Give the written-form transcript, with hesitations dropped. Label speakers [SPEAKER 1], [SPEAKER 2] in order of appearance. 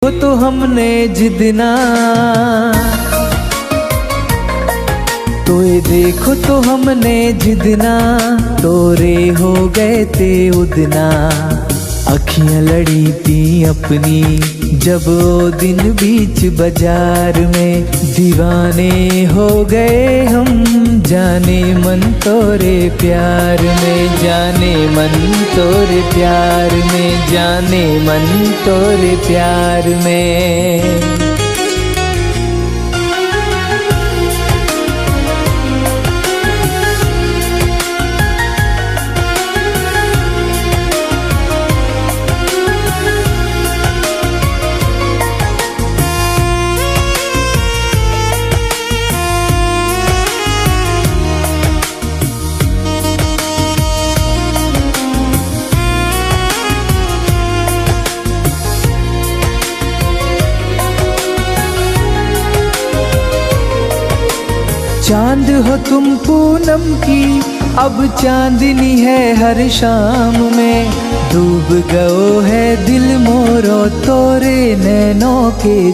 [SPEAKER 1] वो तो हमने जिदना तो ये देखो तो हमने जिदना तोरे हो गए थे उदना। अखियां लड़ी थी अपनी जब वो दिन बीच बाजार में, दीवाने हो गए हम जाने मन तोरे प्यार में, जाने मन तोरे प्यार में, जाने मन तोरे प्यार में। चांद हो तुम पूनम की अब चांदनी है हर शाम में, डूब गयो है दिल मोरो तोरे नैनों के